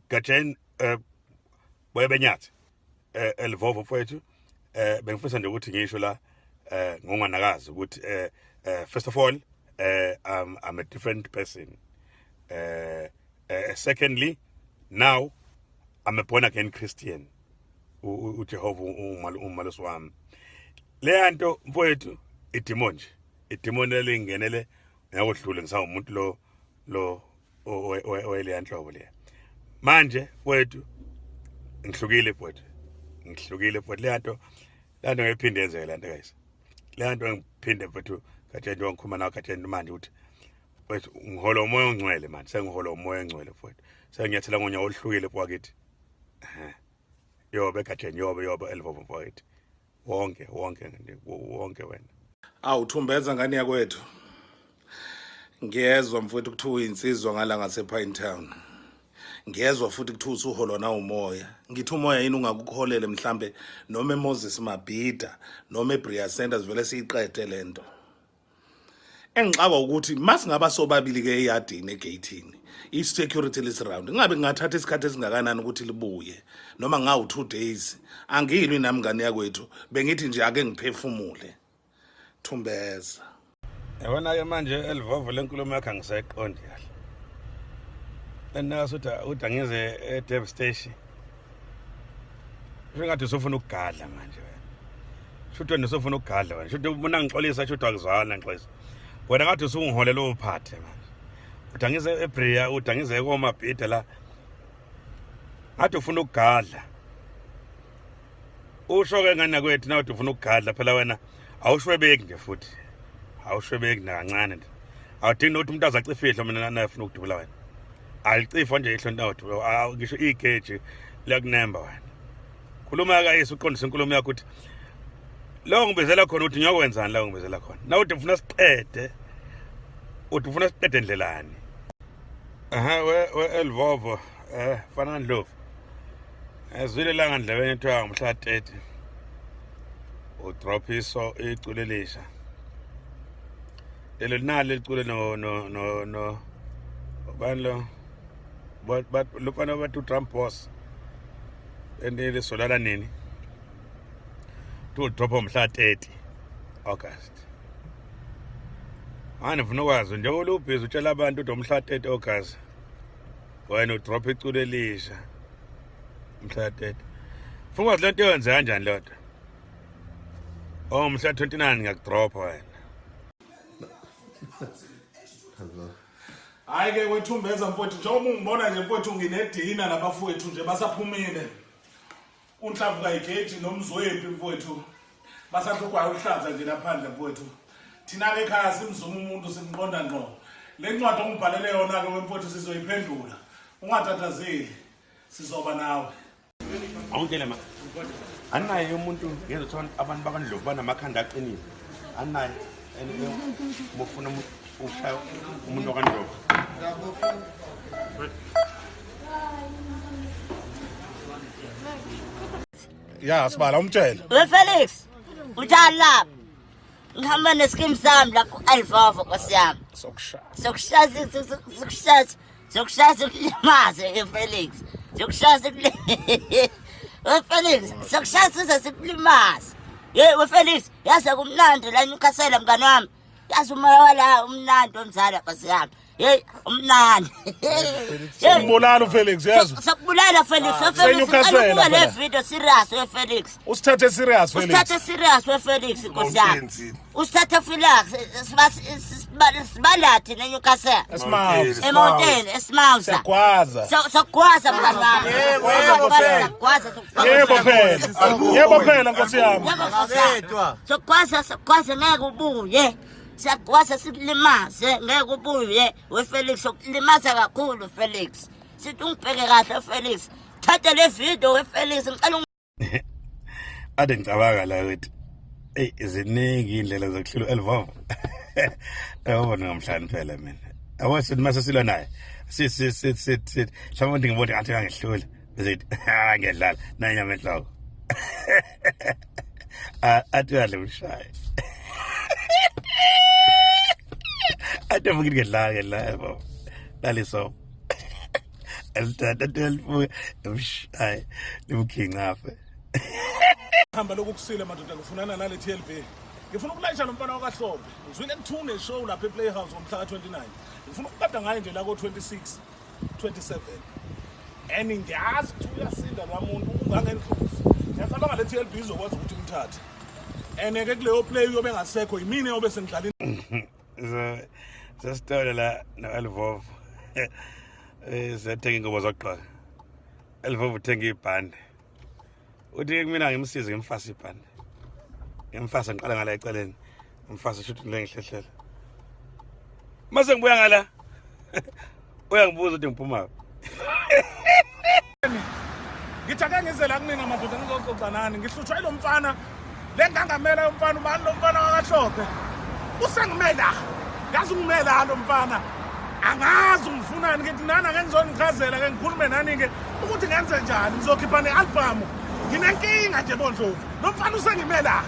Gachen boyebenyathi Lvovo mfowethu bengifisa nje ukuthi ngisho la ngonganakazi ukuthi first of all I'm a different person. Secondly, now I'm a born again Christian. uJehova umalusi wami. Le nto mfowethu idemon elingenele ngakudlule ngisawumuntu lo oyele yanhlobo le. Manje mfowethu ngihlukile mfowethu. Le nto ngiphinde yenze le nto guys. Le nto ngiphinde mfowethu kathi nje ngikhuluma nawe kathi manje ukuthi mfowethu ngihola umoya ongcwele manje sengihola umoya ongcwele mfowethu. Sengiyathela ngonya oluhlukile kwakithi. Yobe katheni yobe Lvovo mfowethu. Wonke wena. Awuthumbeza ngani yakwethu. Ngiyezwa mfowethu kuthiwa insizwa ngala ngasePine Town. Ngiyezwa futhi kuthiwa usuholwa na umoya. Ngithi umoya yini ungakukholele mhlambe noma eMoses Mabhida noma eBria Sanders vele siyiqede lento. Engixaba ukuthi masingaba sobabili ke eyadini egatini. I-security lisiround. Ngabe ngathatha isikhathi esingakanani ukuthi libuye noma ngawu 2 days. Angilwi nami ngani yakwethu. Bengithi nje ake ngiphefumule. Thumbeza. Yabona ke manje Lvovo lenkulumo yakhe angisayiqondi kahle. Naso uthi angize eDeb station. Ngathi usofuna ukugadla manje wena. Shutho nisofuna ukugadla wena. Shutho ubona ngixolisa shutho akuzwana ngixolisa. Wena ngathi usungiholela uphathe manje. Uthi angize eBria, uthi angize koMabhida la. Ngathi ufuna ukugadla. Usho ke ngani nakwethu na uthi ufuna ukugadla phela wena awushwebeki nje futhi. Awushwebeki nakancane nje. Awudingi ukuthi umuntu azacifihla mina nafuna ukudubula wena. Alicifwa nje ihlonto awuthi ngisho igeji liyakunemba wena. Khuluma ka Yesu uqondisa inkulumo yakho uthi lo ngibezela khona uthi ngiyokwenzani la ngibezela khona. Na uthi ufuna siqede. Uthi ufuna siqede endlelani. We Lvovo fana Hlophe. Ezwile la ngandlebeni ethiwa ngomhla 30. Udrop iculelisha. Lelo nalo licule no banlo but lufana bathu Trump boss endele solala nini to drop omhla 30 August. Ngifuna ukwazi nje olubhizi utshela abantu ukuthi omhla 30 August wena udrop iculelisha umhla 30. Funa ukwazi lento yenze kanjani lodwa. Mhla 29 ngiyakudropa wena. Hayi ke wethumbeza mfowethu njengoba ungibona nje mfowethu nginedina nabafowethu nje basaphumile. Unhlavu kayigeji nomzwempi mfowethu. Basahlukwayo uhlaza nje laphandle mfowethu. Thina ke ekhaya simzuma umuntu simqonda ngqo. Le ncwadi ongibhalele yona ke mfowethu sizoyiphendula. Ungatatazeli sizoba nawe. Awuntele ma. Anaye umuntu ngezothola abantu bakandlovu banamakhanda aqinile. Anaye mufuna ushaya umuntu wakandlovu. Ya sibala umtshela. We Felix, uthani lapha? Ngihamba neskim sami la ku-Lvovo kwasiyami. Sokushasa ukulimaze Felix. Sokushasa we Felix, sokushasa sikulimaze. We Felix, yazi kumnandi la eNyukhasela mngani wami. Yazi umoya wala umnandi omzala kwasiyami. Umnandi. Sikubulala uFelix yazi. Sakubulala Felix, Felix. Alokuba le video serious we Felix. Usithathe serious Felix. Usithathe serious we Felix nkosiyami. Usithathe Felix sibalathi neNyukhasela. Emountain eSmausa. Sakwaza mngani wami. Yebo phela nkosiyami. Sakwaza ngeke ubuye. Sakwaza sikulimaze ngeke ubuye we Felix sokulimaza kakhulu Felix. Sithi ungibheke kahle Felix. Thatha le video we Felix ngicela ade ngicabanga la ukuthi iziningi indlela zokuhlula Lvovo. Yabona ngomhlanje phela mina. Awasithi mase silwa naye. Sithi mhlawumbe ngibone ngathi angihlula. Bese ngiyadlala nanyama enhloko. Athi kahle ushaya. Ade mngidla Lvovo. Dale so. elithatha telifuya hayi limkhingafe hamba lokukusile madoda ngifunana nale TLB ngifuna ukulayisha lo mfana wakaHlophe ngizwile kuthune show lapha ePlayhouse ngomhla ka29 ngifuna ukukada ngaye nje la ko26 27 and ngiyazi ukuthi uyasinda lo muntu ungangenhlozi ngiyacabanga le TLB izokwazi ukuthi imthathe ke kuleyo play uyobe ngasekho yimini yobe sengidlala sesitole la Lvovo sethenga ingobo zoqoqa Lvovo uthenga ibhande uthi kumina ngimsize ngimfasa ibhande ngimfasa ngiqala ngala eceleni ngimfasa shothi ngilengihlehlele mase ngibuya ngala uyangibuza ukuthi ngiphuma ngithi ake ngize la kunina madoda ngizoxoxa nani ngihluthwa lo mfana lengangamela lo mfana ubani lo mfana wakaHlophe usengimela ngazi ungimela lo mfana angazi ungifunani ngithi nana ngeke ngizonichazela ke ngikhulume nani ke ukuthi ngenze njani ngizokhipha nealbum nginenkinga nje bondlovu lo mfana usengimela